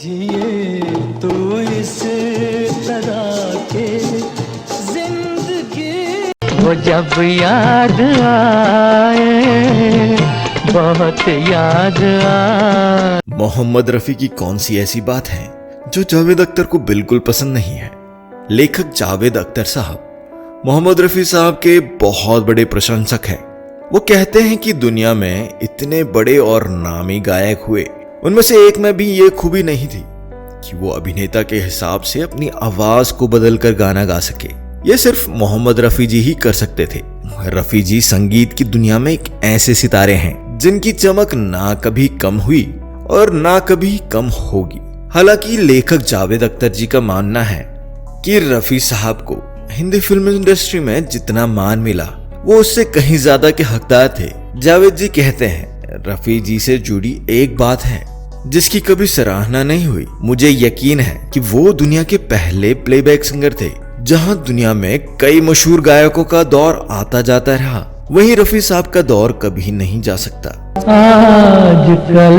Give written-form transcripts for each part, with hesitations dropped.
जिए तो इस तरह के जिंदगी वो जब याद आए बहुत याद आए। मोहम्मद रफी की कौन सी ऐसी बात है जो जावेद अख्तर को बिल्कुल पसंद नहीं है। लेखक जावेद अख्तर साहब मोहम्मद रफी साहब के बहुत बड़े प्रशंसक हैं। वो कहते हैं कि दुनिया में इतने बड़े और नामी गायक हुए, उनमें से एक में भी ये खूबी नहीं थी कि वो अभिनेता के हिसाब से अपनी आवाज को बदलकर गाना गा सके। ये सिर्फ मोहम्मद रफी जी ही कर सकते थे। रफी जी संगीत की दुनिया में एक ऐसे सितारे हैं जिनकी चमक ना कभी कम हुई और ना कभी कम होगी। हालांकि लेखक जावेद अख्तर जी का मानना है कि रफी साहब को हिंदी फिल्म इंडस्ट्री में जितना मान मिला वो उससे कहीं ज्यादा के हकदार थे। जावेद जी कहते हैं, रफी जी से जुड़ी एक बात है जिसकी कभी सराहना नहीं हुई। मुझे यकीन है कि वो दुनिया के पहले प्लेबैक सिंगर थे। जहां दुनिया में कई मशहूर गायकों का दौर आता जाता रहा, वहीं रफी साहब का दौर कभी नहीं जा सकता। आजकल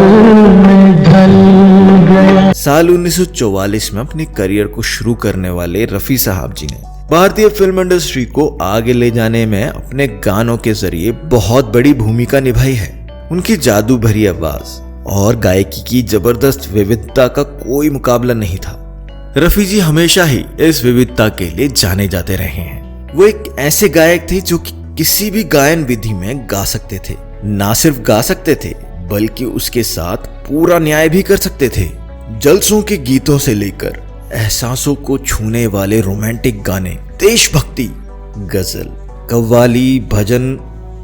मैं ढल गया। साल 1944 में अपने करियर को शुरू करने वाले रफी साहब जी ने भारतीय फिल्म इंडस्ट्री को आगे ले जाने में अपने गानों के जरिए बहुत बड़ी भूमिका निभाई है। उनकी जादू भरी आवाज और गायकी की जबरदस्त विविधता का कोई मुकाबला नहीं था। रफी जी हमेशा ही इस विविधता के लिए जाने जाते रहे हैं। वो एक ऐसे गायक थे जो किसी भी गायन विधि में गा सकते थे। ना सिर्फ गा सकते थे बल्कि उसके साथ पूरा न्याय भी कर सकते थे। जलसों के गीतों से लेकर एहसासों को छूने वाले रोमांटिक गाने, देशभक्ति, गजल, कव्वाली, भजन,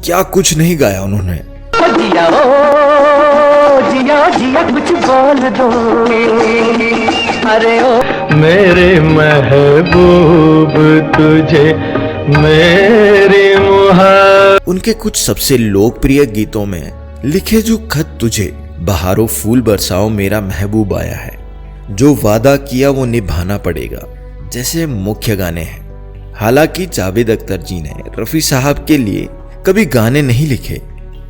क्या कुछ नहीं गाया उन्होंने। जिया जिया कुछ बोल दो, अरे ओ मेरे महबूब तुझे मेरी मुहाबत। उनके कुछ सबसे लोकप्रिय गीतों में लिखे जो खत तुझे, बहारों फूल बरसाओ मेरा महबूब आया है, जो वादा किया वो निभाना पड़ेगा जैसे मुख्य गाने हैं। हालांकि जावेद अख्तर जी ने रफी साहब के लिए कभी गाने नहीं लिखे,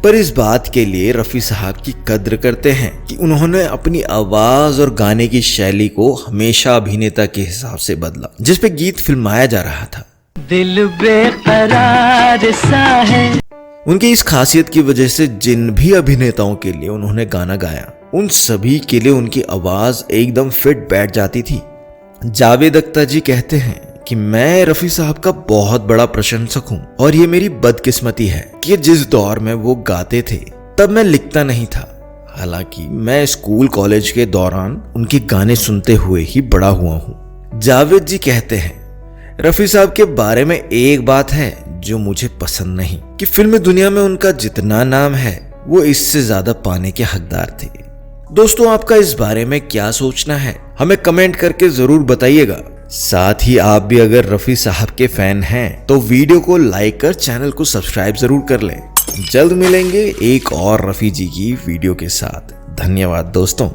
पर इस बात के लिए रफी साहब की कद्र करते हैं कि उन्होंने अपनी आवाज और गाने की शैली को हमेशा अभिनेता के हिसाब से बदला जिस पे गीत फिल्माया जा रहा था। दिल बेकरार सा है। उनकी इस खासियत की वजह से जिन भी अभिनेताओं के लिए उन्होंने गाना गाया, उन सभी के लिए उनकी आवाज एकदम फिट बैठ जाती थी। जावेद अख्तर जी कहते हैं कि मैं रफी साहब का बहुत बड़ा प्रशंसक हूं और ये मेरी बदकिस्मती है कि जिस दौर में वो गाते थे तब मैं लिखता नहीं था। हालांकि मैं स्कूल कॉलेज के दौरान उनके गाने सुनते हुए ही बड़ा हुआ हूं। जावेद जी कहते हैं, रफी साहब के बारे में एक बात है जो मुझे पसंद नहीं कि फिल्म दुनिया में उनका जितना नाम है वो इससे ज्यादा पाने के हकदार थे। दोस्तों, आपका इस बारे में क्या सोचना है हमें कमेंट करके जरूर बताइएगा। साथ ही आप भी अगर रफी साहब के फैन हैं तो वीडियो को लाइक कर चैनल को सब्सक्राइब जरूर कर लें। जल्द मिलेंगे एक और रफी जी की वीडियो के साथ। धन्यवाद दोस्तों।